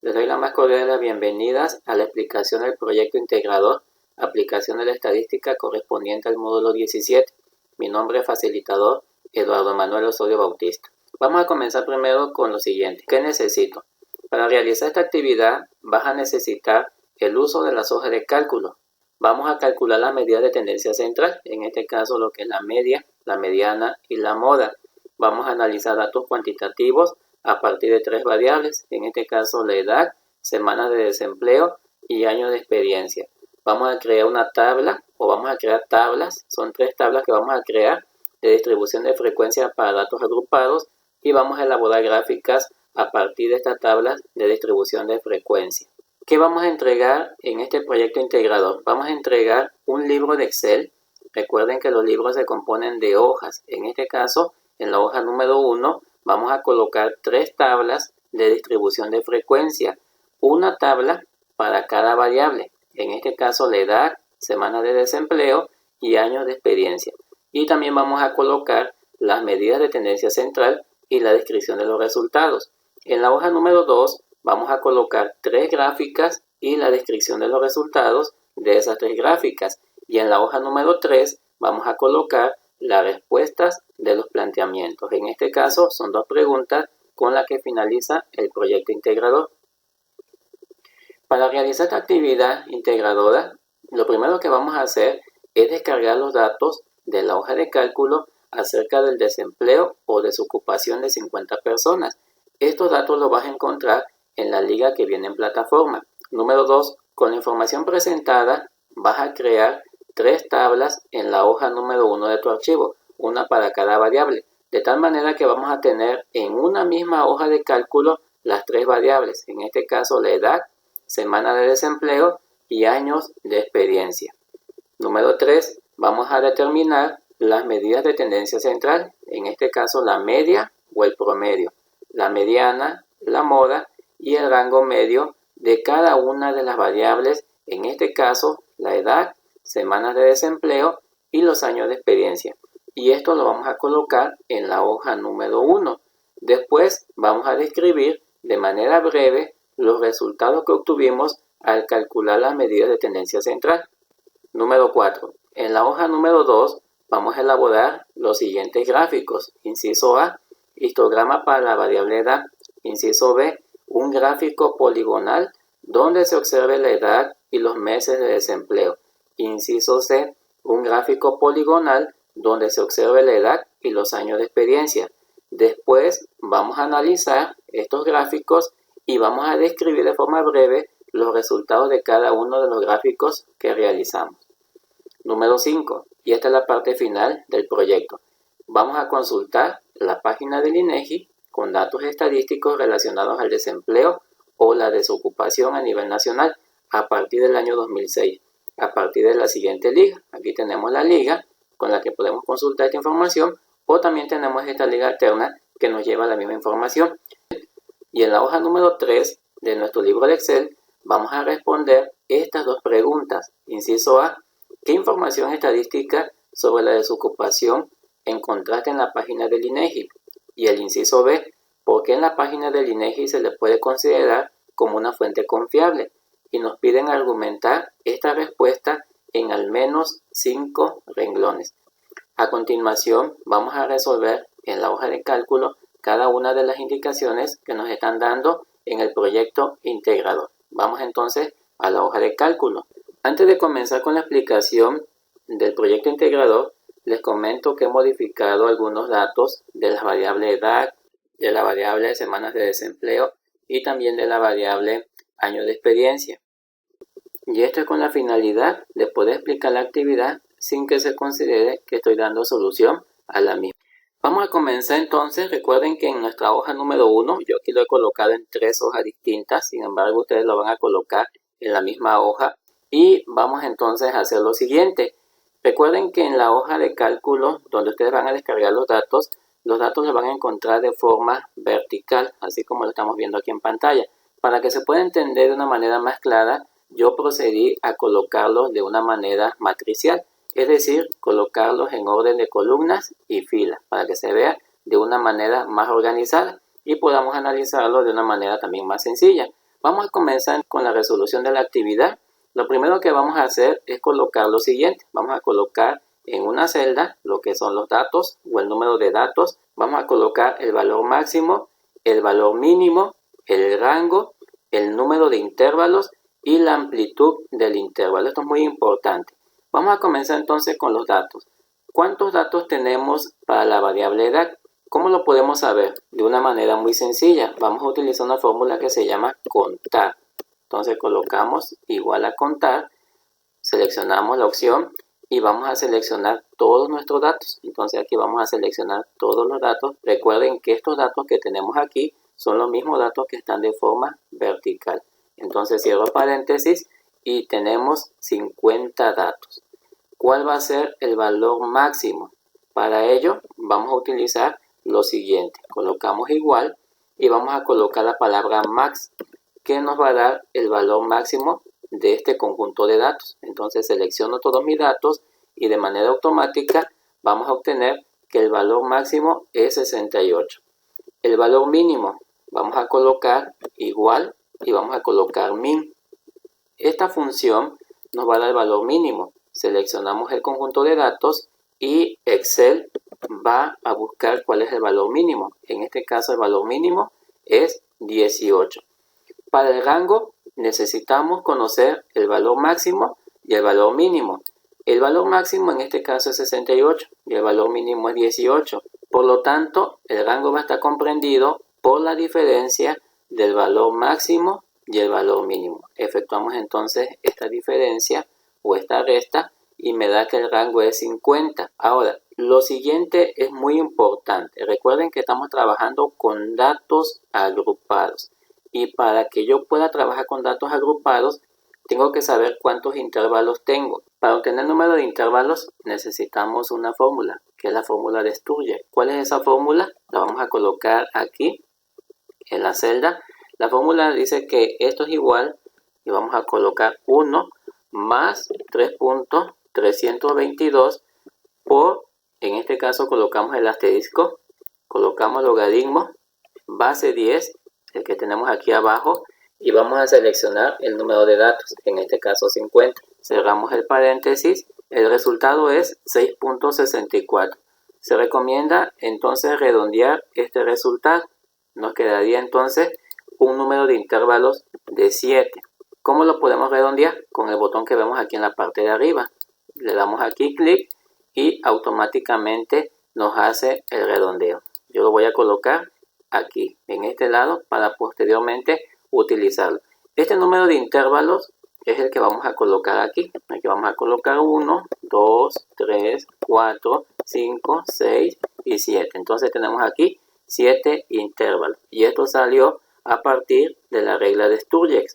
Les doy la más cordial de las bienvenidas a la explicación del proyecto integrador, aplicación de la estadística correspondiente al módulo 17. Mi nombre es facilitador Eduardo Manuel Osorio Bautista. Vamos a comenzar primero con lo siguiente. ¿Qué necesito? Para realizar esta actividad vas a necesitar el uso de las hojas de cálculo. Vamos a calcular las medidas de tendencia central, en este caso lo que es la media, la mediana y la moda. Vamos a analizar datos cuantitativos a partir de 3 variables, en este caso la edad, semanas de desempleo y años de experiencia. Vamos a crear una tabla o vamos a crear tablas, son 3 tablas que vamos a crear de distribución de frecuencia para datos agrupados y vamos a elaborar gráficas a partir de estas tablas de distribución de frecuencia. ¿Qué vamos a entregar en este proyecto integrador? Vamos a entregar un libro de Excel. Recuerden que los libros se componen de hojas. En este caso, en la hoja número 1, vamos a colocar 3 tablas de distribución de frecuencia. Una tabla para cada variable. En este caso, la edad, semanas de desempleo y años de experiencia. Y también vamos a colocar las medidas de tendencia central y la descripción de los resultados. En la hoja número 2, vamos a colocar 3 gráficas y la descripción de los resultados de esas 3 gráficas. Y en la hoja número 3 vamos a colocar las respuestas de los planteamientos. En este caso son 2 preguntas con las que finaliza el proyecto integrador. Para realizar esta actividad integradora, lo primero que vamos a hacer es descargar los datos de la hoja de cálculo acerca del desempleo o desocupación de 50 personas. Estos datos los vas a encontrar en la liga que viene en plataforma. Número 2. Con la información presentada vas a crear 3 tablas en la hoja número 1 de tu archivo, una para cada variable, de tal manera que vamos a tener en una misma hoja de cálculo las 3 variables, en este caso la edad, semana de desempleo y años de experiencia. Número 3. Vamos a determinar las medidas de tendencia central, en este caso la media o el promedio, la mediana, la moda y el rango medio de cada una de las variables, en este caso la edad, semanas de desempleo y los años de experiencia. Y esto lo vamos a colocar en la hoja número 1. Después vamos a describir de manera breve los resultados que obtuvimos al calcular las medidas de tendencia central. Número 4. En la hoja número 2 vamos a elaborar los siguientes gráficos. Inciso A, histograma para la variable edad. Inciso B, un gráfico poligonal donde se observe la edad y los meses de desempleo. Inciso C, un gráfico poligonal donde se observe la edad y los años de experiencia. Después vamos a analizar estos gráficos y vamos a describir de forma breve los resultados de cada uno de los gráficos que realizamos. Número 5, y esta es la parte final del proyecto. Vamos a consultar la página del INEGI con datos estadísticos relacionados al desempleo o la desocupación a nivel nacional a partir del año 2006, a partir de la siguiente liga. Aquí tenemos la liga con la que podemos consultar esta información o también tenemos esta liga alterna que nos lleva a la misma información. Y en la hoja número 3 de nuestro libro de Excel vamos a responder estas 2 preguntas. Inciso A, ¿qué información estadística sobre la desocupación encontraste en la página del INEGI? Y el inciso B, ¿por qué en la página del INEGI se le puede considerar como una fuente confiable? Y nos piden argumentar esta respuesta en al menos 5 renglones. A continuación, vamos a resolver en la hoja de cálculo cada una de las indicaciones que nos están dando en el proyecto integrador. Vamos entonces a la hoja de cálculo. Antes de comenzar con la explicación del proyecto integrador, les comento que he modificado algunos datos de la variable edad, de la variable semanas de desempleo y también de la variable años de experiencia. Y esto es con la finalidad de poder explicar la actividad sin que se considere que estoy dando solución a la misma. Vamos a comenzar entonces. Recuerden que en nuestra hoja número 1, yo aquí lo he colocado en 3 hojas distintas, sin embargo ustedes lo van a colocar en la misma hoja y vamos entonces a hacer lo siguiente. Recuerden que en la hoja de cálculo donde ustedes van a descargar los datos los van a encontrar de forma vertical, así como lo estamos viendo aquí en pantalla. Para que se pueda entender de una manera más clara, yo procedí a colocarlos de una manera matricial, es decir, colocarlos en orden de columnas y filas, para que se vea de una manera más organizada y podamos analizarlo de una manera también más sencilla. Vamos a comenzar con la resolución de la actividad. Lo primero que vamos a hacer es colocar lo siguiente. Vamos a colocar en una celda lo que son los datos o el número de datos. Vamos a colocar el valor máximo, el valor mínimo, el rango, el número de intervalos y la amplitud del intervalo. Esto es muy importante. Vamos a comenzar entonces con los datos. ¿Cuántos datos tenemos para la variable edad? ¿Cómo lo podemos saber? De una manera muy sencilla. Vamos a utilizar una fórmula que se llama contar. Entonces colocamos igual a contar, seleccionamos la opción y vamos a seleccionar todos nuestros datos. Entonces aquí vamos a seleccionar todos los datos. Recuerden que estos datos que tenemos aquí son los mismos datos que están de forma vertical. Entonces cierro paréntesis y tenemos 50 datos. ¿Cuál va a ser el valor máximo? Para ello vamos a utilizar lo siguiente. Colocamos igual y vamos a colocar la palabra max, que nos va a dar el valor máximo de este conjunto de datos. Entonces selecciono todos mis datos y de manera automática vamos a obtener que el valor máximo es 68. El valor mínimo vamos a colocar igual y vamos a colocar min. Esta función nos va a dar el valor mínimo. Seleccionamos el conjunto de datos y Excel va a buscar cuál es el valor mínimo. En este caso el valor mínimo es 18. Para el rango necesitamos conocer el valor máximo y el valor mínimo. El valor máximo en este caso es 68 y el valor mínimo es 18. Por lo tanto, el rango va a estar comprendido por la diferencia del valor máximo y el valor mínimo. Efectuamos entonces esta diferencia o esta resta y me da que el rango es 50. Ahora, lo siguiente es muy importante. Recuerden que estamos trabajando con datos agrupados. Y para que yo pueda trabajar con datos agrupados, tengo que saber cuántos intervalos tengo. Para obtener el número de intervalos necesitamos una fórmula, que es la fórmula de Sturgeon. ¿Cuál es esa fórmula? La vamos a colocar aquí en la celda. La fórmula dice que esto es igual y vamos a colocar 1 más 3.322 por, en este caso colocamos el asterisco, colocamos logaritmo, base 10, el que tenemos aquí abajo, y vamos a seleccionar el número de datos, en este caso 50. Cerramos el paréntesis, el resultado es 6.64. Se recomienda entonces redondear este resultado. Nos quedaría entonces un número de intervalos de 7. ¿Cómo lo podemos redondear? Con el botón que vemos aquí en la parte de arriba. Le damos aquí clic y automáticamente nos hace el redondeo. Yo lo voy a colocar aquí en este lado para posteriormente utilizarlo. Este número de intervalos es el que vamos a colocar aquí. Aquí vamos a colocar 1, 2, 3, 4, 5, 6 y 7. Entonces tenemos aquí 7 intervalos. Y esto salió a partir de la regla de Sturgeon.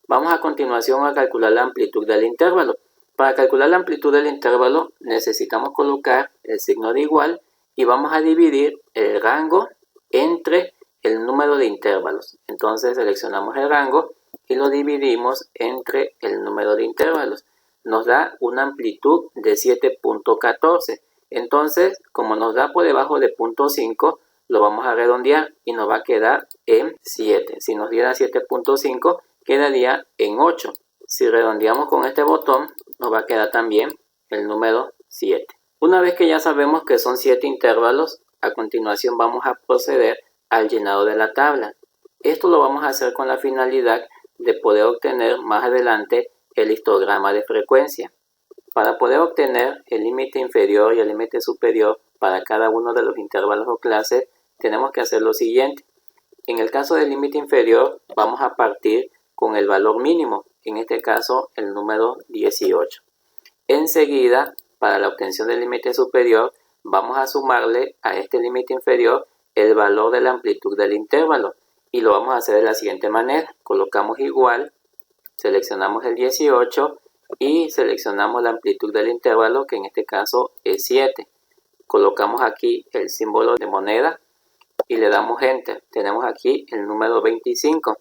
Vamos a continuación a calcular la amplitud del intervalo. Para calcular la amplitud del intervalo necesitamos colocar el signo de igual y vamos a dividir el rango entre el número de intervalos. Entonces seleccionamos el rango y lo dividimos entre el número de intervalos. Nos da una amplitud de 7.14. Entonces, como nos da por debajo de 0.5, lo vamos a redondear y nos va a quedar en 7. Si nos diera 7.5, quedaría en 8. Si redondeamos con este botón, nos va a quedar también el número 7. Una vez que ya sabemos que son 7 intervalos, a continuación vamos a proceder al llenado de la tabla. Esto lo vamos a hacer con la finalidad de poder obtener más adelante el histograma de frecuencia. Para poder obtener el límite inferior y el límite superior para cada uno de los intervalos o clases, tenemos que hacer lo siguiente. En el caso del límite inferior, vamos a partir con el valor mínimo, en este caso el número 18. Enseguida, para la obtención del límite superior, vamos a sumarle a este límite inferior el valor de la amplitud del intervalo y lo vamos a hacer de la siguiente manera. Colocamos igual, seleccionamos el 18 y seleccionamos la amplitud del intervalo, que en este caso es 7. Colocamos aquí el símbolo de moneda y le damos Enter. Tenemos aquí el número 25.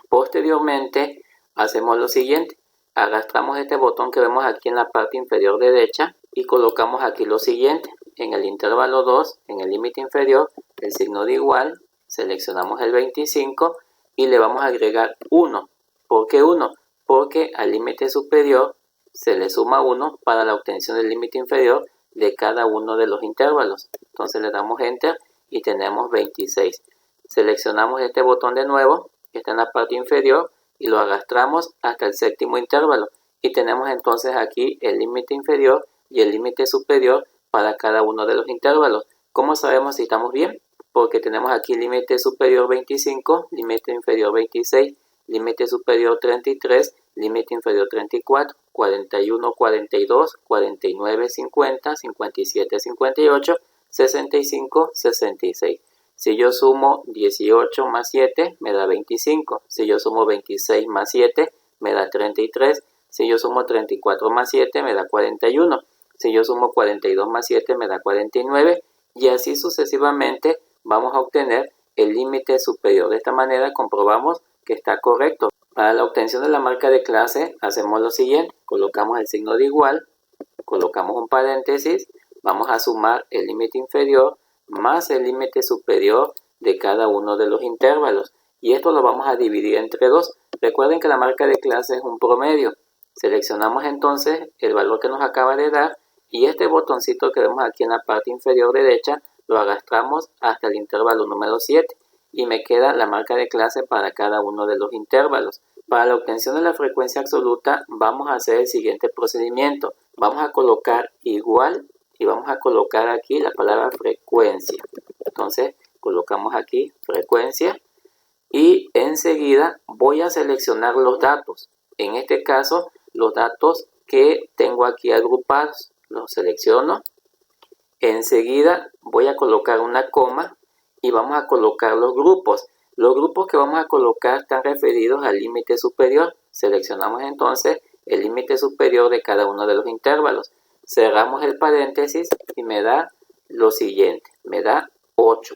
Posteriormente hacemos lo siguiente. Arrastramos este botón que vemos aquí en la parte inferior derecha y colocamos aquí lo siguiente. En el intervalo 2, en el límite inferior, el signo de igual, seleccionamos el 25 y le vamos a agregar 1. ¿Por qué 1? Porque al límite superior se le suma 1 para la obtención del límite inferior de cada uno de los intervalos. Entonces le damos Enter y tenemos 26. Seleccionamos este botón de nuevo, que está en la parte inferior, y lo arrastramos hasta el séptimo intervalo. Y tenemos entonces aquí el límite inferior y el límite superior para cada uno de los intervalos. ¿Cómo sabemos si estamos bien? Porque tenemos aquí límite superior 25, límite inferior 26, límite superior 33, límite inferior 34, 41, 42, 49, 50, 57, 58, 65, 66. Si yo sumo 18 más 7, me da 25. Si yo sumo 26 más 7, me da 33. Si yo sumo 34 más 7, me da 41. Si yo sumo 42 más 7, me da 49. Y así sucesivamente vamos a obtener el límite superior. De esta manera comprobamos que está correcto. Para la obtención de la marca de clase hacemos lo siguiente. Colocamos el signo de igual, colocamos un paréntesis, vamos a sumar el límite inferior más el límite superior de cada uno de los intervalos. Y esto lo vamos a dividir entre 2. Recuerden que la marca de clase es un promedio. Seleccionamos entonces el valor que nos acaba de dar y este botoncito que vemos aquí en la parte inferior derecha lo arrastramos hasta el intervalo número 7 y me queda la marca de clase para cada uno de los intervalos. Para la obtención de la frecuencia absoluta vamos a hacer el siguiente procedimiento. Vamos a colocar igual y vamos a colocar aquí la palabra frecuencia. Entonces colocamos aquí frecuencia y enseguida voy a seleccionar los datos. En este caso los datos que tengo aquí agrupados. Los selecciono. Enseguida voy a colocar una coma y vamos a colocar los grupos. Los grupos que vamos a colocar están referidos al límite superior. Seleccionamos entonces el límite superior de cada uno de los intervalos. Cerramos el paréntesis y me da lo siguiente, me da 8.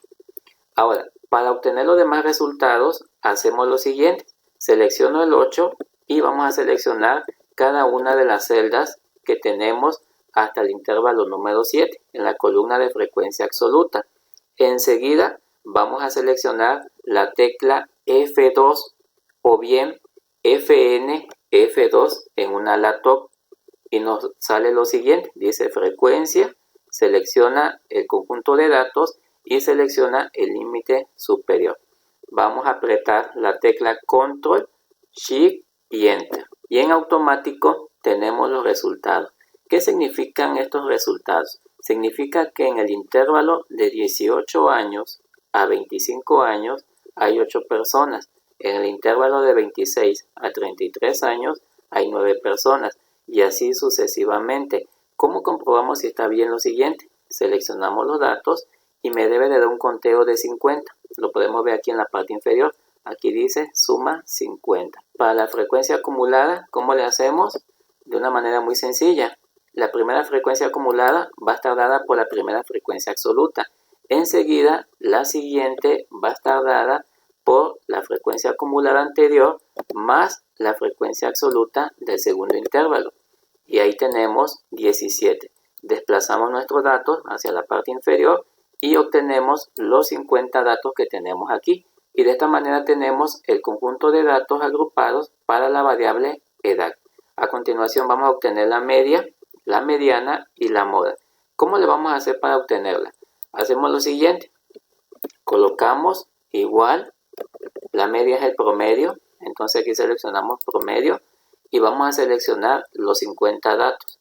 Ahora, para obtener los demás resultados, hacemos lo siguiente. Selecciono el 8 y vamos a seleccionar cada una de las celdas que tenemos hasta el intervalo número 7 en la columna de frecuencia absoluta. Enseguida vamos a seleccionar la tecla F2 o bien FN F2 en una laptop y nos sale lo siguiente, dice frecuencia, selecciona el conjunto de datos y selecciona el límite superior. Vamos a apretar la tecla Control, Shift y Enter y en automático tenemos los resultados. ¿Qué significan estos resultados? Significa que en el intervalo de 18 años a 25 años hay 8 personas. En el intervalo de 26 a 33 años hay 9 personas. Y así sucesivamente. ¿Cómo comprobamos si está bien lo siguiente? Seleccionamos los datos y me debe de dar un conteo de 50. Lo podemos ver aquí en la parte inferior. Aquí dice suma 50. Para la frecuencia acumulada, ¿cómo le hacemos? De una manera muy sencilla. La primera frecuencia acumulada va a estar dada por la primera frecuencia absoluta. Enseguida, la siguiente va a estar dada por la frecuencia acumulada anterior más la frecuencia absoluta del segundo intervalo. Y ahí tenemos 17. Desplazamos nuestros datos hacia la parte inferior y obtenemos los 50 datos que tenemos aquí. Y de esta manera tenemos el conjunto de datos agrupados para la variable edad. A continuación vamos a obtener la media, la mediana y la moda. ¿Cómo le vamos a hacer para obtenerla? Hacemos lo siguiente. Colocamos igual, la media es el promedio, entonces aquí seleccionamos promedio y vamos a seleccionar los 50 datos.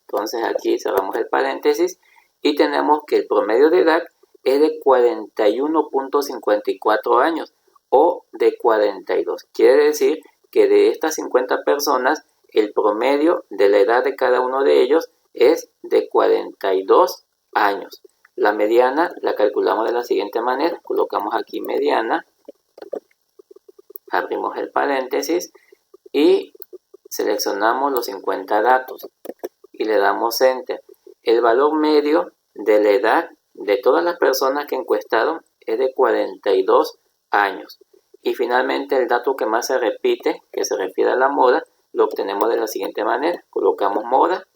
Entonces aquí cerramos el paréntesis y tenemos que el promedio de edad es de 41.54 años o de 42. Quiere decir que de estas 50 personas, el promedio de la edad de cada uno de ellos es de 42 años. La mediana la calculamos de la siguiente manera. Colocamos aquí mediana, abrimos el paréntesis y seleccionamos los 50 datos y le damos Enter. El valor medio de la edad de todas las personas que encuestaron es de 42 años. Y finalmente el dato que más se repite, que se refiere a la moda, lo obtenemos de la siguiente manera. Colocamos moda,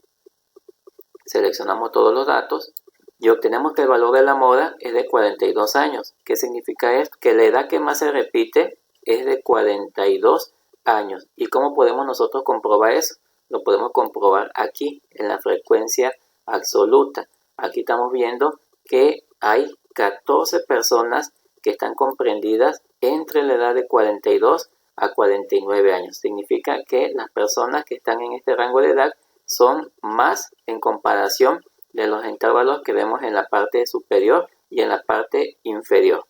seleccionamos todos los datos y obtenemos que el valor de la moda es de 42 años. ¿Qué significa esto? Que la edad que más se repite es de 42 años. ¿Y cómo podemos nosotros comprobar eso? Lo podemos comprobar aquí en la frecuencia absoluta. Aquí estamos viendo que hay 14 personas que están comprendidas entre la edad de 42 a 49 años. Significa que las personas que están en este rango de edad son más en comparación de los intervalos que vemos en la parte superior y en la parte inferior.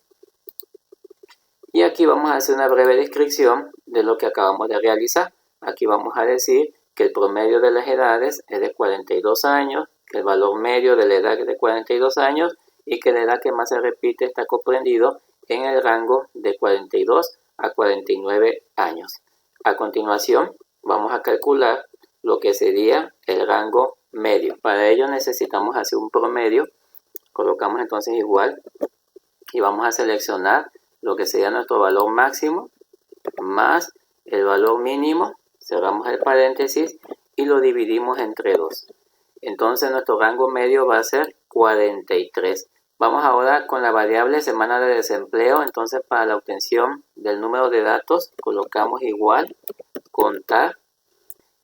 Y aquí vamos a hacer una breve descripción de lo que acabamos de realizar. Aquí vamos a decir que el promedio de las edades es de 42 años, que el valor medio de la edad es de 42 años y que la edad que más se repite está comprendido en el rango de 42 a 49 años. A continuación, vamos a calcular lo que sería el rango medio. Para ello necesitamos hacer un promedio. Colocamos entonces igual y vamos a seleccionar lo que sería nuestro valor máximo más el valor mínimo. Cerramos el paréntesis y lo dividimos entre 2. Entonces nuestro rango medio va a ser 43. Vamos ahora con la variable semana de desempleo. Entonces para la obtención del número de datos colocamos igual contar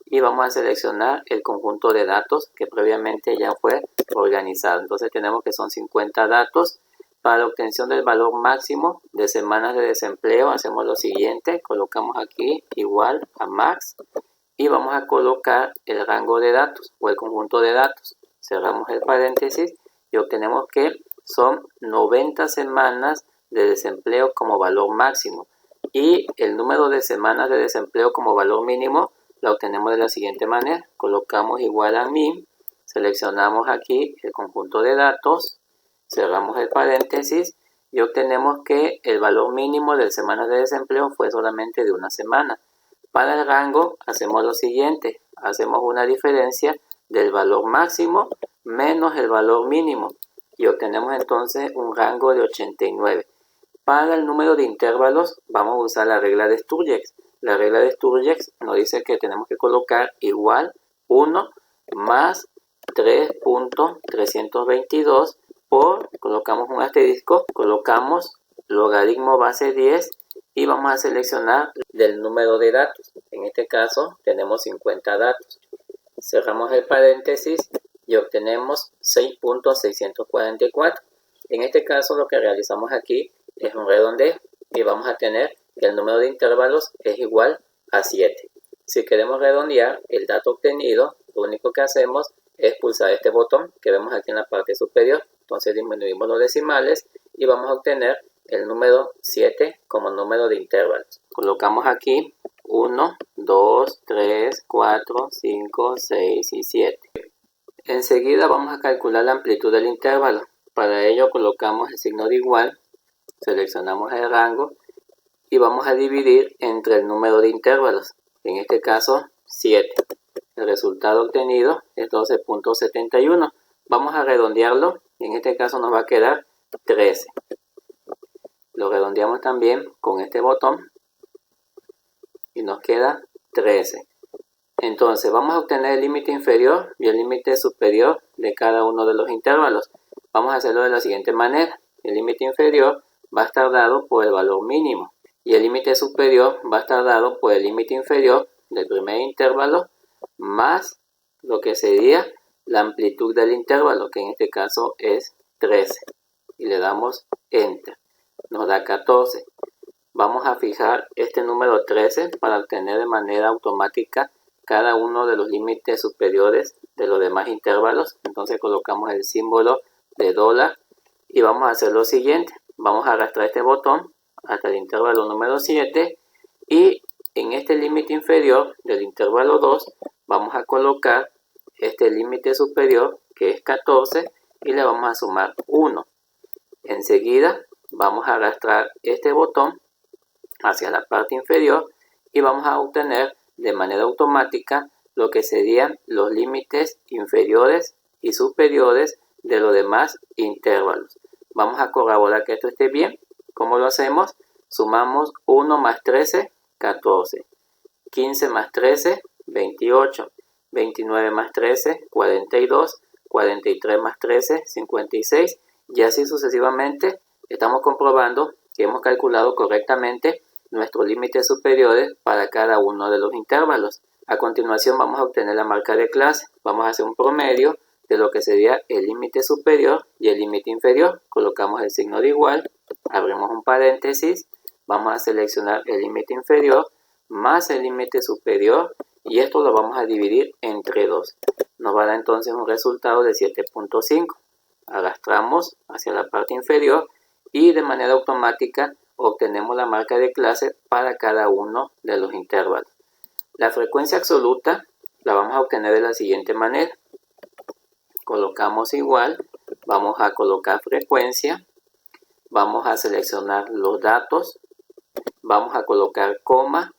y vamos a seleccionar el conjunto de datos que previamente ya fue organizado. Entonces tenemos que son 50 datos. Para la obtención del valor máximo de semanas de desempleo hacemos lo siguiente. Colocamos aquí igual a max y vamos a colocar el rango de datos o el conjunto de datos. Cerramos el paréntesis y obtenemos que son 90 semanas de desempleo como valor máximo. Y el número de semanas de desempleo como valor mínimo la obtenemos de la siguiente manera. Colocamos igual a min, seleccionamos aquí el conjunto de datos, cerramos el paréntesis y obtenemos que el valor mínimo de semanas de desempleo fue solamente de una semana. Para el rango hacemos lo siguiente, hacemos una diferencia del valor máximo menos el valor mínimo y obtenemos entonces un rango de 89. Para el número de intervalos vamos a usar la regla de Sturgeon. La regla de Sturgeon nos dice que tenemos que colocar igual 1 más 3.322 por, colocamos un asterisco, colocamos logaritmo base 10 y vamos a seleccionar del número de datos. En este caso tenemos 50 datos. Cerramos el paréntesis y obtenemos 6.644. En este caso lo que realizamos aquí es un redondeo y vamos a tener que el número de intervalos es igual a 7. Si queremos redondear el dato obtenido, lo único que hacemos es pulsar este botón que vemos aquí en la parte superior. Entonces disminuimos los decimales y vamos a obtener el número 7 como número de intervalos. Colocamos aquí 1, 2, 3, 4, 5, 6 y 7. Enseguida vamos a calcular la amplitud del intervalo. Para ello colocamos el signo de igual, seleccionamos el rango y vamos a dividir entre el número de intervalos. En este caso 7. El resultado obtenido es 12.71. Vamos a redondearlo. En este caso nos va a quedar 13. Lo redondeamos también con este botón y nos queda 13. Entonces vamos a obtener el límite inferior y el límite superior de cada uno de los intervalos. Vamos a hacerlo de la siguiente manera. El límite inferior va a estar dado por el valor mínimo y el límite superior va a estar dado por el límite inferior del primer intervalo más lo que sería la amplitud del intervalo, que en este caso es 13. Y le damos Enter. Nos da 14. Vamos a fijar este número 13 para obtener de manera automática cada uno de los límites superiores de los demás intervalos. Entonces colocamos el símbolo de dólar y vamos a hacer lo siguiente. Vamos a arrastrar este botón hasta el intervalo número 7 y en este límite inferior del intervalo 2 vamos a colocar este límite superior que es 14 y le vamos a sumar 1. Enseguida vamos a arrastrar este botón hacia la parte inferior y vamos a obtener de manera automática lo que serían los límites inferiores y superiores de los demás intervalos. Vamos a corroborar que esto esté bien. ¿Cómo lo hacemos? Sumamos 1 más 13, 14. 15 más 13, 28. 29 más 13, 42. 43 más 13, 56. Y así sucesivamente estamos comprobando que hemos calculado correctamente nuestros límites superiores para cada uno de los intervalos. A continuación vamos a obtener la marca de clase. Vamos a hacer un promedio de lo que sería el límite superior y el límite inferior. Colocamos el signo de igual, abrimos un paréntesis, vamos a seleccionar el límite inferior más el límite superior y esto lo vamos a dividir entre 2. Nos va a dar entonces un resultado de 7.5. Arrastramos hacia la parte inferior y de manera automática obtenemos la marca de clase para cada uno de los intervalos. La frecuencia absoluta la vamos a obtener de la siguiente manera. Colocamos igual, vamos a colocar frecuencia, vamos a seleccionar los datos, vamos a colocar coma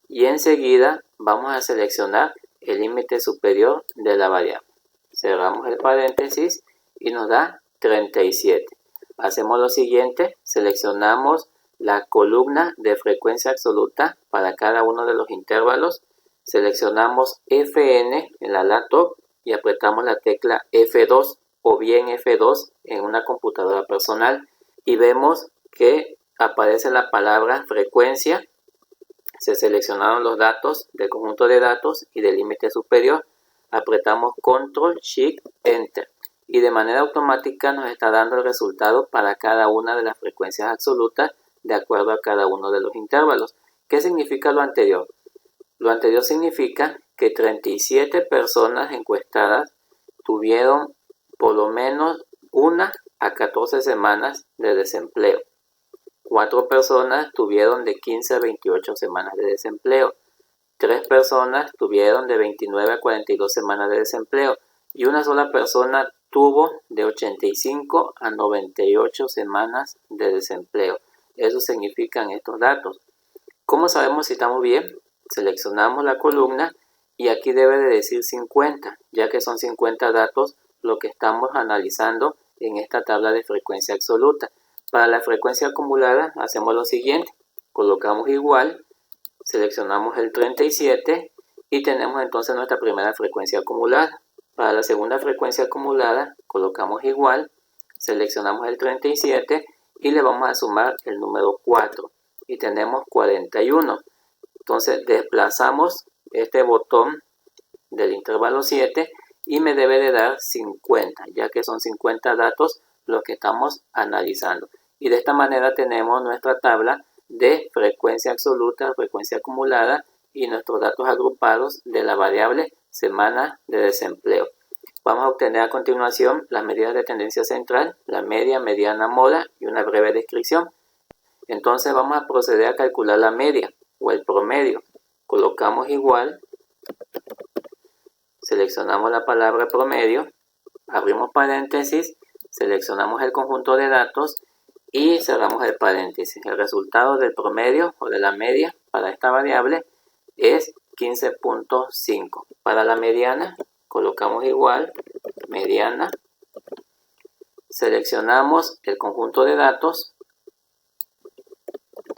y enseguida vamos a seleccionar el límite superior de la variable. Cerramos el paréntesis y nos da 37. Hacemos lo siguiente, seleccionamos la columna de frecuencia absoluta para cada uno de los intervalos, seleccionamos Fn en la laptop y apretamos la tecla F2 o bien F2 en una computadora personal y vemos que aparece la palabra frecuencia. Se seleccionaron los datos del conjunto de datos y del límite superior, apretamos Control Shift Enter y de manera automática nos está dando el resultado para cada una de las frecuencias absolutas de acuerdo a cada uno de los intervalos. ¿Qué significa lo anterior? Lo anterior significa que 37 personas encuestadas tuvieron por lo menos 1 a 14 semanas de desempleo. 4 personas tuvieron de 15 a 28 semanas de desempleo. 3 personas tuvieron de 29 a 42 semanas de desempleo. Y una sola persona tuvo de 85 a 98 semanas de desempleo. Eso significan estos datos. ¿Cómo sabemos si estamos bien? Seleccionamos la columna y aquí debe de decir 50, ya que son 50 datos lo que estamos analizando en esta tabla de frecuencia absoluta. Para la frecuencia acumulada hacemos lo siguiente, colocamos igual, seleccionamos el 37 y tenemos entonces nuestra primera frecuencia acumulada. Para la segunda frecuencia acumulada colocamos igual, seleccionamos el 37 y le vamos a sumar el número 4 y tenemos 41. Entonces desplazamos este botón del intervalo 7 y me debe de dar 50, ya que son 50 datos los que estamos analizando. Y de esta manera tenemos nuestra tabla de frecuencia absoluta, frecuencia acumulada y nuestros datos agrupados de la variable semana de desempleo. Vamos a obtener a continuación las medidas de tendencia central, la media, mediana, moda y una breve descripción. Entonces vamos a proceder a calcular la media o el promedio. Colocamos igual, seleccionamos la palabra promedio, abrimos paréntesis, seleccionamos el conjunto de datos y cerramos el paréntesis. El resultado del promedio o de la media para esta variable es 15.5. Para la mediana colocamos igual, mediana, seleccionamos el conjunto de datos,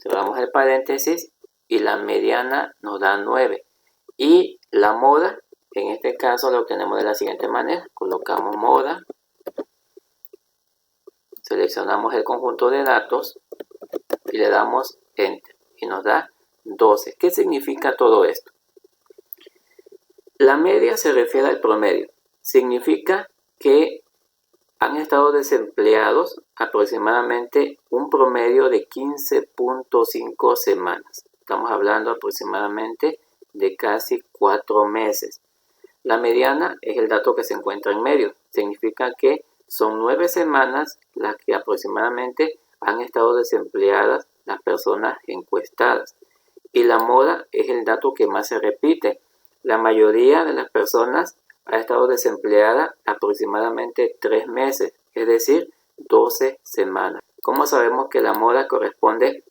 cerramos el paréntesis y la mediana nos da 9. Y la moda, en este caso la obtenemos de la siguiente manera, colocamos moda, seleccionamos el conjunto de datos y le damos Enter y nos da 12. ¿Qué significa todo esto? La media se refiere al promedio. Significa que han estado desempleados aproximadamente un promedio de 15.5 semanas. Estamos hablando aproximadamente de casi 4 meses. La mediana es el dato que se encuentra en medio. Significa que son 9 semanas las que aproximadamente han estado desempleadas las personas encuestadas. Y la moda es el dato que más se repite. La mayoría de las personas ha estado desempleada aproximadamente 3 meses, es decir, 12 semanas. ¿Cómo sabemos que la moda corresponde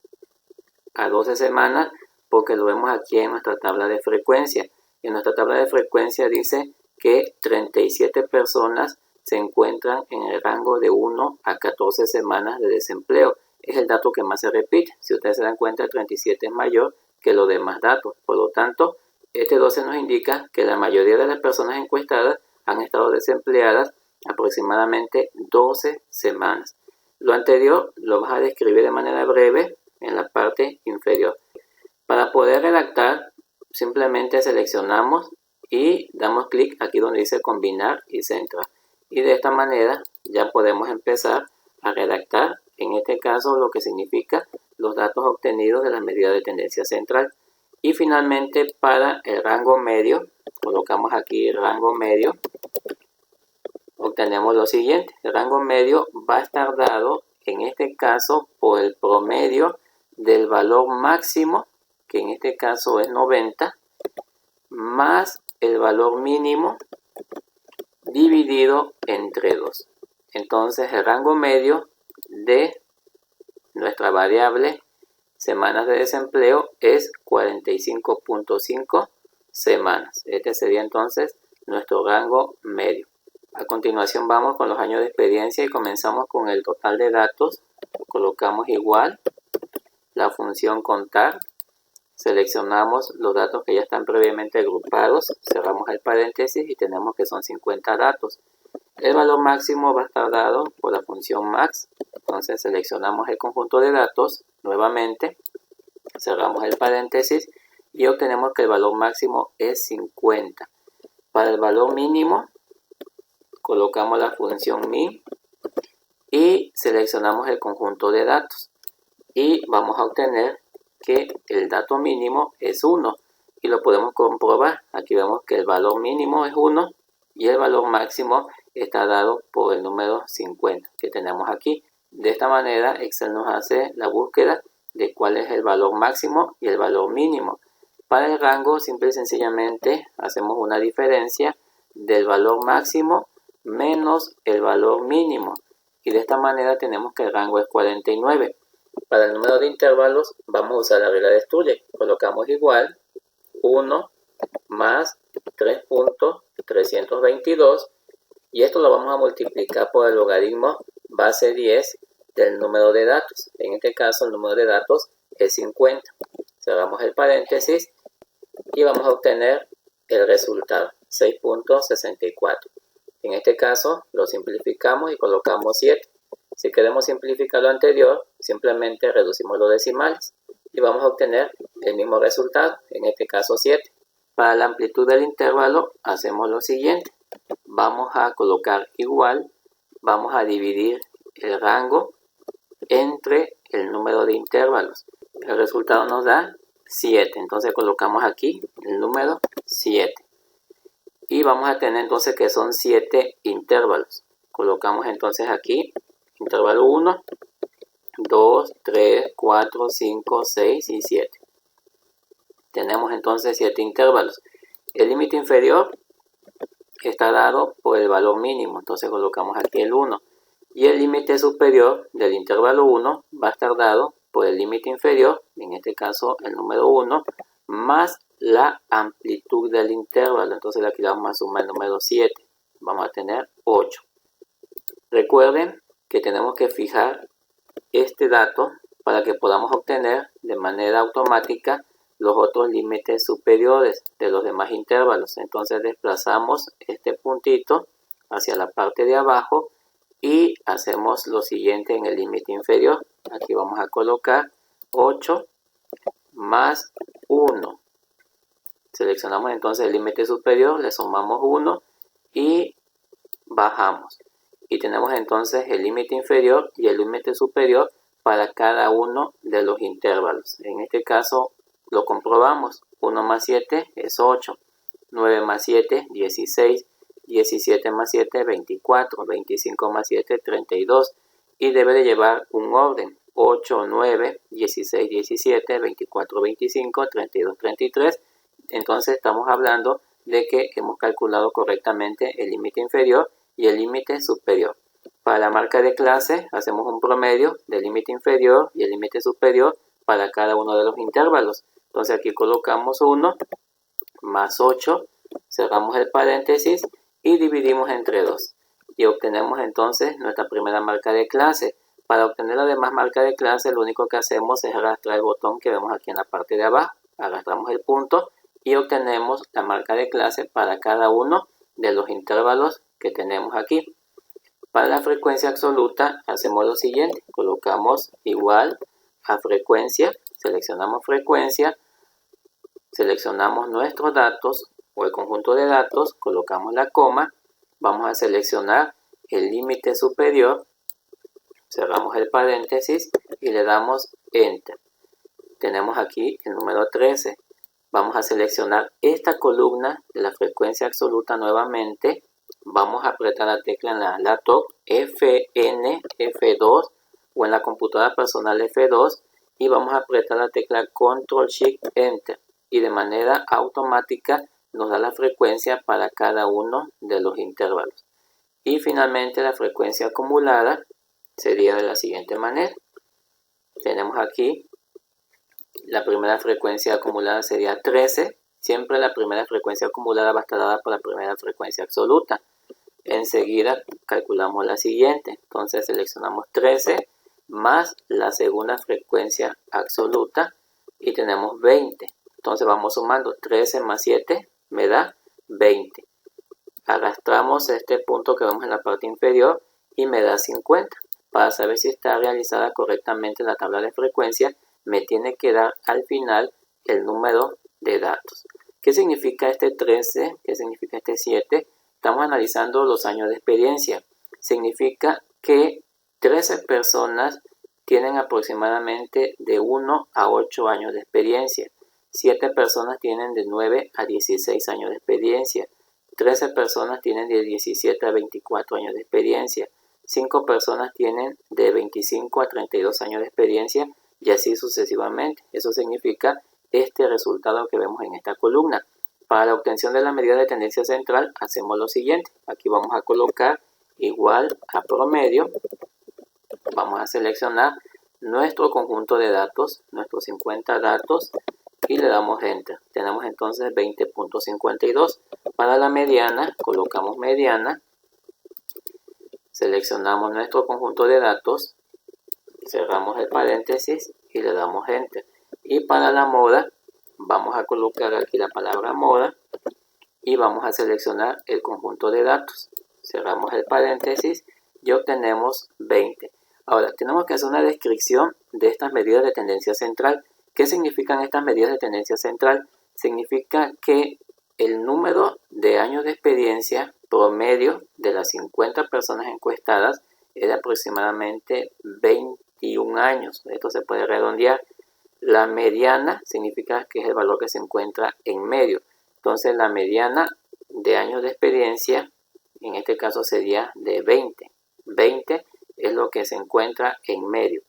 a 12 semanas? Porque lo vemos aquí en nuestra tabla de frecuencia. En nuestra tabla de frecuencia dice que 37 personas se encuentran en el rango de 1 a 14 semanas de desempleo. Es el dato que más se repite. Si ustedes se dan cuenta, el 37 es mayor que los demás datos. Por lo tanto, este 12 nos indica que la mayoría de las personas encuestadas han estado desempleadas aproximadamente 12 semanas. Lo anterior lo vas a describir de manera breve en la parte inferior. Para poder redactar, simplemente seleccionamos y damos clic aquí donde dice combinar y centrar. Y de esta manera ya podemos empezar a redactar, en este caso lo que significa los datos obtenidos de la medida de tendencia central. Y finalmente para el rango medio, colocamos aquí rango medio, obtenemos lo siguiente. El rango medio va a estar dado en este caso por el promedio del valor máximo, que en este caso es 90, más el valor mínimo dividido entre 2. Entonces el rango medio de nuestra variable semanas de desempleo es 45.5 semanas. Este sería entonces nuestro rango medio. A continuación vamos con los años de experiencia y comenzamos con el total de datos. Colocamos igual la función contar. Seleccionamos los datos que ya están previamente agrupados, cerramos el paréntesis y tenemos que son 50 datos. El valor máximo va a estar dado por la función max, entonces seleccionamos el conjunto de datos nuevamente, cerramos el paréntesis y obtenemos que el valor máximo es 50. Para el valor mínimo colocamos la función min y seleccionamos el conjunto de datos y vamos a obtener que el dato mínimo es 1 y lo podemos comprobar. Aquí vemos que el valor mínimo es 1 y el valor máximo está dado por el número 50 que tenemos aquí. De esta manera Excel nos hace la búsqueda de cuál es el valor máximo y el valor mínimo. Para el rango simple y sencillamente hacemos una diferencia del valor máximo menos el valor mínimo y de esta manera tenemos que el rango es 49. Para el número de intervalos vamos a usar la regla de Sturge. Colocamos igual 1 más 3.322 y esto lo vamos a multiplicar por el logaritmo base 10 del número de datos. En este caso el número de datos es 50. Cerramos el paréntesis y vamos a obtener el resultado 6.64. En este caso lo simplificamos y colocamos 7. Si queremos simplificar lo anterior, simplemente reducimos los decimales y vamos a obtener el mismo resultado, en este caso 7. Para la amplitud del intervalo hacemos lo siguiente. Vamos a colocar igual, vamos a dividir el rango entre el número de intervalos. El resultado nos da 7, entonces colocamos aquí el número 7. Y vamos a tener entonces que son 7 intervalos. Colocamos entonces aquí intervalo 1, 2, 3, 4, 5, 6 y 7. Tenemos entonces 7 intervalos. El límite inferior está dado por el valor mínimo, entonces colocamos aquí el 1. Y el límite superior del intervalo 1 va a estar dado por el límite inferior, en este caso el número 1, más la amplitud del intervalo. Entonces aquí vamos a sumar el número 7. Vamos a tener 8. Recuerden que tenemos que fijar este dato para que podamos obtener de manera automática los otros límites superiores de los demás intervalos. Entonces desplazamos este puntito hacia la parte de abajo y hacemos lo siguiente en el límite inferior. Aquí vamos a colocar 8 más 1. Seleccionamos entonces el límite superior, le sumamos 1 y bajamos. Y tenemos entonces el límite inferior y el límite superior para cada uno de los intervalos. En este caso lo comprobamos. 1 más 7 es 8. 9 más 7, 16. 17 más 7, 24. 25 más 7, 32. Y debe de llevar un orden. 8, 9, 16, 17, 24, 25, 32, 33. Entonces estamos hablando de que hemos calculado correctamente el límite inferior y el límite superior. Para la marca de clase hacemos un promedio del límite inferior y el límite superior para cada uno de los intervalos. Entonces aquí colocamos 1 más 8, cerramos el paréntesis y dividimos entre 2. Y obtenemos entonces nuestra primera marca de clase. Para obtener la demás marca de clase lo único que hacemos es arrastrar el botón que vemos aquí en la parte de abajo. Arrastramos el punto y obtenemos la marca de clase para cada uno de los intervalos que tenemos aquí. Para la frecuencia absoluta hacemos lo siguiente, colocamos igual a frecuencia, seleccionamos frecuencia seleccionamos nuestros datos o el conjunto de datos, colocamos la coma, vamos a seleccionar el límite superior, cerramos el paréntesis y le damos Enter. Tenemos aquí el número 13. Vamos a seleccionar esta columna de la frecuencia absoluta nuevamente. Vamos a apretar la tecla en la laptop FN, F2 o en la computadora personal F2 y vamos a apretar la tecla Control Shift Enter y de manera automática nos da la frecuencia para cada uno de los intervalos. Y finalmente la frecuencia acumulada sería de la siguiente manera. Tenemos aquí la primera frecuencia acumulada sería 13. Siempre la primera frecuencia acumulada va a estar dada por la primera frecuencia absoluta. Enseguida calculamos la siguiente. Entonces seleccionamos 13 más la segunda frecuencia absoluta y tenemos 20. Entonces vamos sumando 13 más 7 me da 20. Arrastramos este punto que vemos en la parte inferior y me da 50. Para saber si está realizada correctamente la tabla de frecuencia, me tiene que dar al final el número de datos. ¿Qué significa este 13? ¿Qué significa este 7? Estamos analizando los años de experiencia. Significa que 13 personas tienen aproximadamente de 1 a 8 años de experiencia. 7 personas tienen de 9 a 16 años de experiencia. 13 personas tienen de 17 a 24 años de experiencia. 5 personas tienen de 25 a 32 años de experiencia y así sucesivamente. Eso significa este resultado que vemos en esta columna. Para la obtención de la medida de tendencia central hacemos lo siguiente. Aquí vamos a colocar igual a promedio. Vamos a seleccionar nuestro conjunto de datos, nuestros 50 datos y le damos Enter. Tenemos entonces 20.52. Para la mediana colocamos mediana. Seleccionamos nuestro conjunto de datos, cerramos el paréntesis y le damos Enter. Y para la moda, vamos a colocar aquí la palabra moda y vamos a seleccionar el conjunto de datos. Cerramos el paréntesis y obtenemos 20. Ahora, tenemos que hacer una descripción de estas medidas de tendencia central. ¿Qué significan estas medidas de tendencia central? Significa que el número de años de experiencia promedio de las 50 personas encuestadas es de aproximadamente 21 años. Esto se puede redondear. La mediana significa que es el valor que se encuentra en medio. Entonces la mediana de años de experiencia, en este caso sería de 20. 20 es lo que se encuentra en medio.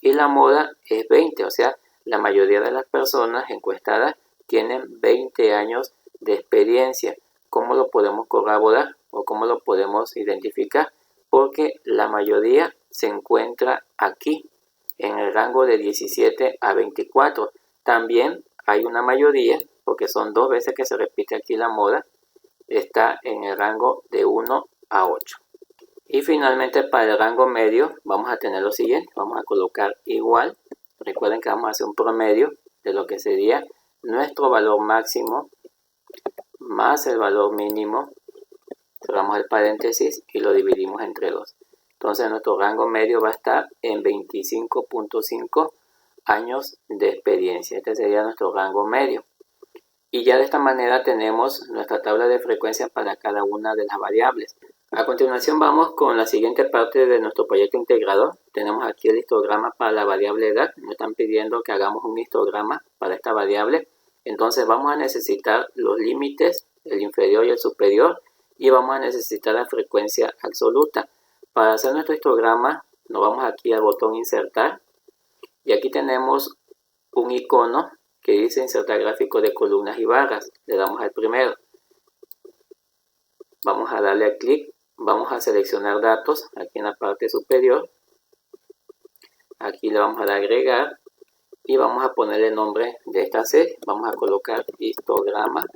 Y la moda es 20, o sea, la mayoría de las personas encuestadas tienen 20 años de experiencia. ¿Cómo lo podemos corroborar o cómo lo podemos identificar? Porque la mayoría se encuentra aquí, en el rango de 17 a 24. También hay una mayoría, porque son 2 veces que se repite aquí la moda, está en el rango de 1 a 8. Y finalmente para el rango medio vamos a tener lo siguiente, vamos a colocar igual. Recuerden que vamos a hacer un promedio de lo que sería nuestro valor máximo más el valor mínimo. Cerramos el paréntesis y lo dividimos entre 2. Entonces nuestro rango medio va a estar en 25.5 años de experiencia. Este sería nuestro rango medio. Y ya de esta manera tenemos nuestra tabla de frecuencia para cada una de las variables. A continuación vamos con la siguiente parte de nuestro proyecto integrador. Tenemos aquí el histograma para la variable edad. Nos están pidiendo que hagamos un histograma para esta variable. Entonces vamos a necesitar los límites, el inferior y el superior, y vamos a necesitar la frecuencia absoluta. Para hacer nuestro histograma nos vamos aquí al botón insertar y aquí tenemos un icono que dice insertar gráfico de columnas y barras. Le damos al primero. Vamos a darle a clic. Vamos a seleccionar datos aquí en la parte superior. Aquí le vamos a dar a agregar y vamos a ponerle el nombre de esta serie. Vamos a colocar histograma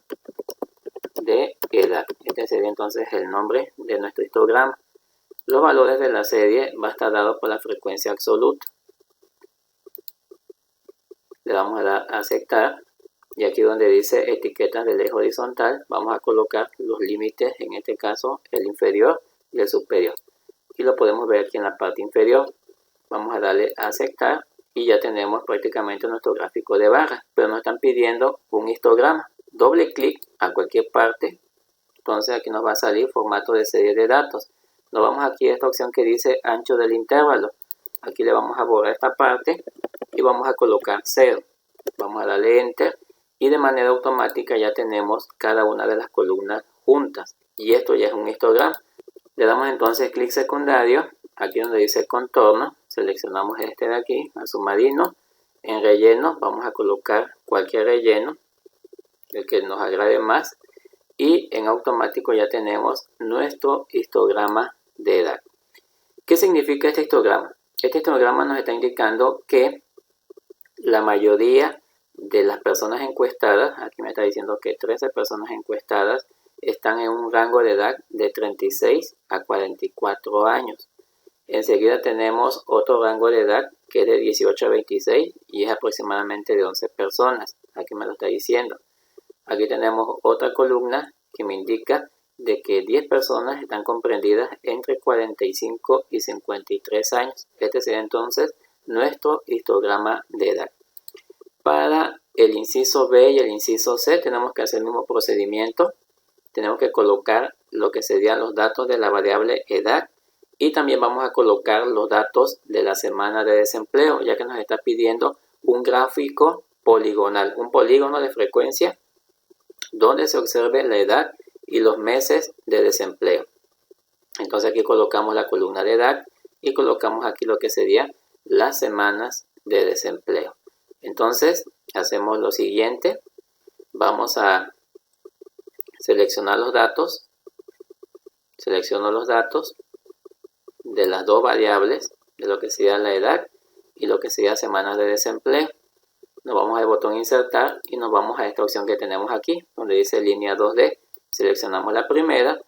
de edad. Este sería entonces el nombre de nuestro histograma. Los valores de la serie va a estar dado por la frecuencia absoluta. Le vamos a dar a aceptar y aquí donde dice etiquetas del eje horizontal vamos a colocar los límites, en este caso el inferior y el superior, y lo podemos ver aquí en la parte inferior. Vamos a darle a aceptar y ya tenemos prácticamente nuestro gráfico de barras, pero nos están pidiendo un histograma. Doble clic a cualquier parte, entonces aquí nos va a salir formato de serie de datos. Nos vamos aquí a esta opción que dice ancho del intervalo. Aquí le vamos a borrar esta parte y vamos a colocar 0. Vamos a darle enter y de manera automática ya tenemos cada una de las columnas juntas. Y esto ya es un histograma. Le damos entonces clic secundario, aquí donde dice contorno, seleccionamos este de aquí, azul marino. En relleno vamos a colocar cualquier relleno, el que nos agrade más. Y en automático ya tenemos nuestro histograma de edad. ¿Qué significa este histograma? Este histograma nos está indicando que la mayoría de las personas encuestadas, aquí me está diciendo que 13 personas encuestadas están en un rango de edad de 36 a 44 años. Enseguida tenemos otro rango de edad que es de 18 a 26 y es aproximadamente de 11 personas. Aquí me lo está diciendo. Aquí tenemos otra columna que me indica de que 10 personas están comprendidas entre 45 y 53 años. Este sería entonces nuestro histograma de edad. Para el inciso B y el inciso C tenemos que hacer el mismo procedimiento. Tenemos que colocar lo que serían los datos de la variable edad y también vamos a colocar los datos de la semana de desempleo, ya que nos está pidiendo un gráfico poligonal, un polígono de frecuencia donde se observe la edad y los meses de desempleo. Entonces aquí colocamos la columna de edad y colocamos aquí lo que serían las semanas de desempleo. Entonces hacemos lo siguiente, vamos a seleccionar los datos, selecciono los datos de las dos variables, de lo que sería la edad y lo que sería semanas de desempleo. Nos vamos al botón insertar y nos vamos a esta opción que tenemos aquí, donde dice línea 2D. Seleccionamos la primera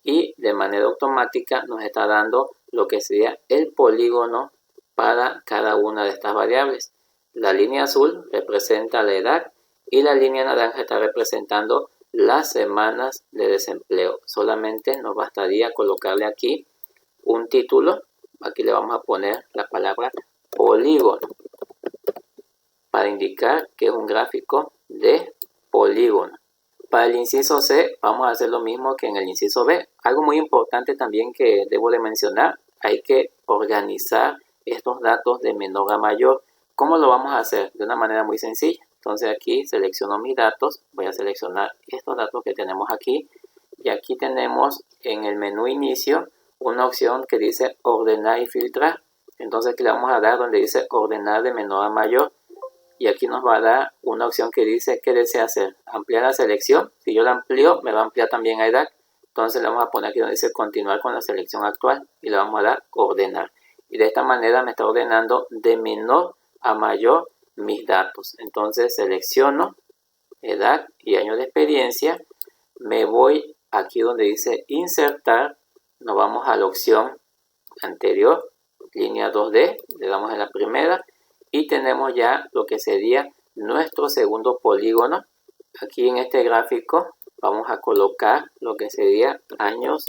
y de manera automática nos está dando lo que sería el polígono para cada una de estas variables. La línea azul representa la edad y la línea naranja está representando las semanas de desempleo. Solamente nos bastaría colocarle aquí un título. Aquí le vamos a poner la palabra polígono para indicar que es un gráfico de polígono. Para el inciso C vamos a hacer lo mismo que en el inciso B. Algo muy importante también que debo de mencionar, hay que organizar estos datos de menor a mayor. ¿Cómo lo vamos a hacer? De una manera muy sencilla. Entonces aquí selecciono mis datos, voy a seleccionar estos datos que tenemos aquí y aquí tenemos en el menú inicio una opción que dice ordenar y filtrar. Entonces aquí le vamos a dar donde dice ordenar de menor a mayor. Y aquí nos va a dar una opción que dice ¿qué desea hacer? Ampliar la selección. Si yo la amplío, me va a ampliar también a edad. Entonces le vamos a poner aquí donde dice continuar con la selección actual y le vamos a dar ordenar. Y de esta manera me está ordenando de menor a mayor mis datos. Entonces selecciono edad y año de experiencia. Me voy aquí donde dice insertar. Nos vamos a la opción anterior, línea 2D. Le damos en la primera. Y tenemos ya lo que sería nuestro segundo polígono. Aquí en este gráfico vamos a colocar lo que sería años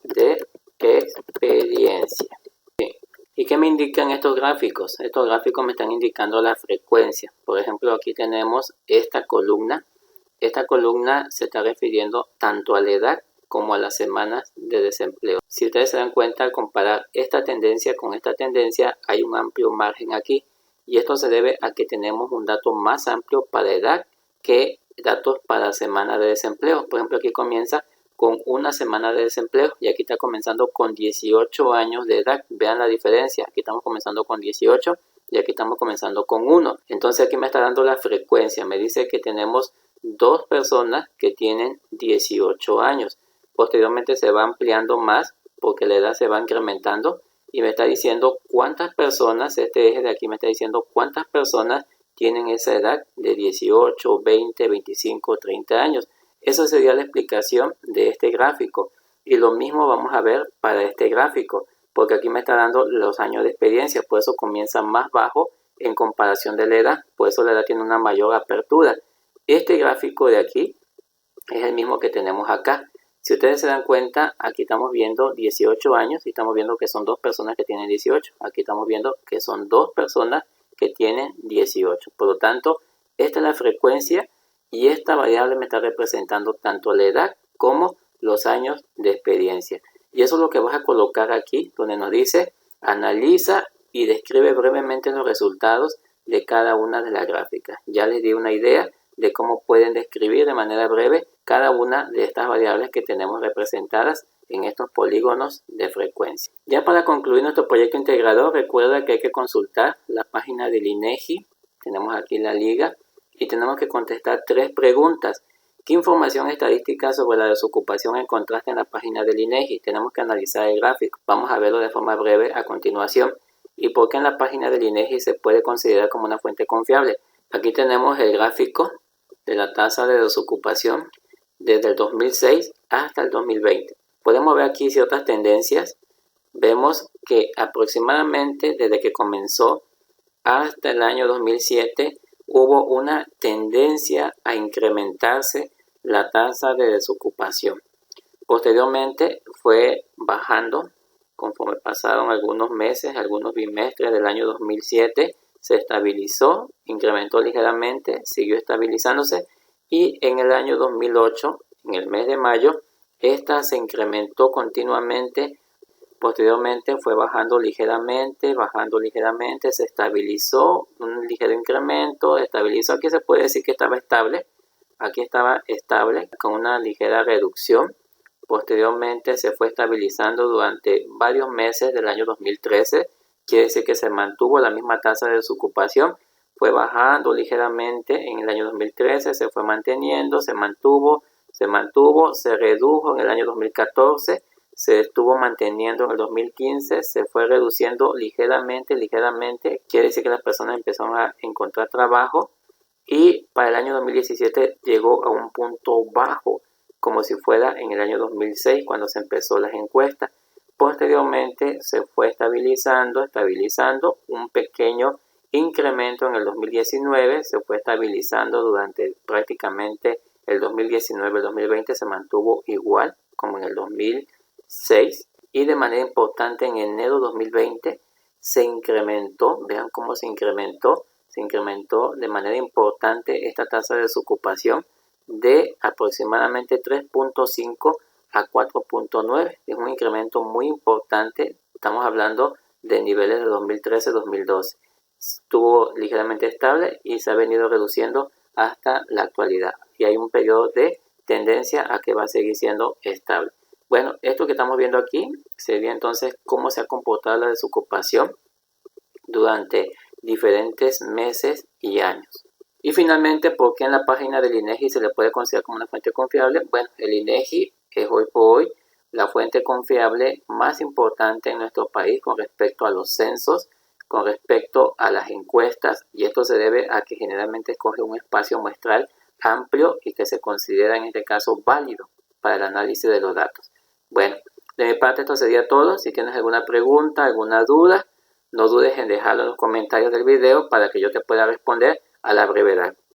de experiencia. Bien. ¿Y qué me indican estos gráficos? Estos gráficos me están indicando la frecuencia. Por ejemplo, aquí tenemos esta columna. Esta columna se está refiriendo tanto a la edad como a las semanas de desempleo. Si ustedes se dan cuenta, al comparar esta tendencia con esta tendencia, hay un amplio margen aquí. Y esto se debe a que tenemos un dato más amplio para edad que datos para semana de desempleo. Por ejemplo, aquí comienza con una semana de desempleo y aquí está comenzando con 18 años de edad. Vean la diferencia. Aquí estamos comenzando con 18 y aquí estamos comenzando con 1. Entonces aquí me está dando la frecuencia. Me dice que tenemos 2 personas que tienen 18 años. Posteriormente se va ampliando más porque la edad se va incrementando. Y me está diciendo cuántas personas, este eje de aquí me está diciendo cuántas personas tienen esa edad de 18, 20, 25, 30 años. Esa sería la explicación de este gráfico. Y lo mismo vamos a ver para este gráfico, porque aquí me está dando los años de experiencia, por eso comienza más bajo en comparación de la edad, por eso la edad tiene una mayor apertura. Este gráfico de aquí es el mismo que tenemos acá. Si ustedes se dan cuenta, aquí estamos viendo 18 años y estamos viendo que son 2 personas que tienen 18. Aquí estamos viendo que son 2 personas que tienen 18. Por lo tanto, esta es la frecuencia y esta variable me está representando tanto la edad como los años de experiencia. Y eso es lo que vas a colocar aquí, donde nos dice analiza y describe brevemente los resultados de cada una de las gráficas. Ya les di una idea de cómo pueden describir de manera breve cada una de estas variables que tenemos representadas en estos polígonos de frecuencia. Ya para concluir nuestro proyecto integrador, recuerda que hay que consultar la página del INEGI. Tenemos aquí la liga y tenemos que contestar 3 preguntas. ¿Qué información estadística sobre la desocupación encontraste en la página del INEGI? Tenemos que analizar el gráfico. Vamos a verlo de forma breve a continuación. ¿Y por qué en la página del INEGI se puede considerar como una fuente confiable? Aquí tenemos el gráfico de la tasa de desocupación desde el 2006 hasta el 2020. Podemos ver aquí ciertas tendencias. Vemos que aproximadamente desde que comenzó hasta el año 2007 hubo una tendencia a incrementarse la tasa de desocupación. Posteriormente fue bajando conforme pasaron algunos meses, algunos bimestres del año 2007, se estabilizó, incrementó ligeramente, siguió estabilizándose y en el año 2008, en el mes de mayo, esta se incrementó continuamente. Posteriormente fue bajando ligeramente, se estabilizó, un ligero incremento, estabilizó. Aquí se puede decir que estaba estable, aquí estaba estable con una ligera reducción. Posteriormente se fue estabilizando durante varios meses del año 2013, quiere decir que se mantuvo la misma tasa de desocupación, fue bajando ligeramente en el año 2013, se fue manteniendo, se mantuvo, se redujo en el año 2014, se estuvo manteniendo en el 2015, se fue reduciendo ligeramente, quiere decir que las personas empezaron a encontrar trabajo y para el año 2017 llegó a un punto bajo, como si fuera en el año 2006 cuando se empezó las encuestas. Posteriormente se fue estabilizando, un pequeño incremento en el 2019, se fue estabilizando durante prácticamente el 2019, el 2020 se mantuvo igual como en el 2006 y de manera importante en enero 2020 se incrementó, vean cómo se incrementó de manera importante esta tasa de desocupación de aproximadamente 3.5 a 4.9. Es un incremento muy importante, estamos hablando de niveles de 2013-2012. Estuvo ligeramente estable y se ha venido reduciendo hasta la actualidad. Y hay un periodo de tendencia a que va a seguir siendo estable. Bueno, esto que estamos viendo aquí sería entonces cómo se ha comportado la desocupación durante diferentes meses y años. Y finalmente, ¿por qué en la página del INEGI se le puede considerar como una fuente confiable? Bueno, el INEGI es hoy por hoy la fuente confiable más importante en nuestro país con respecto a los censos, con respecto a las encuestas, y esto se debe a que generalmente escoge un espacio muestral amplio y que se considera en este caso válido para el análisis de los datos. Bueno, de mi parte esto sería todo. Si tienes alguna pregunta, alguna duda, no dudes en dejarlo en los comentarios del video para que yo te pueda responder a la brevedad.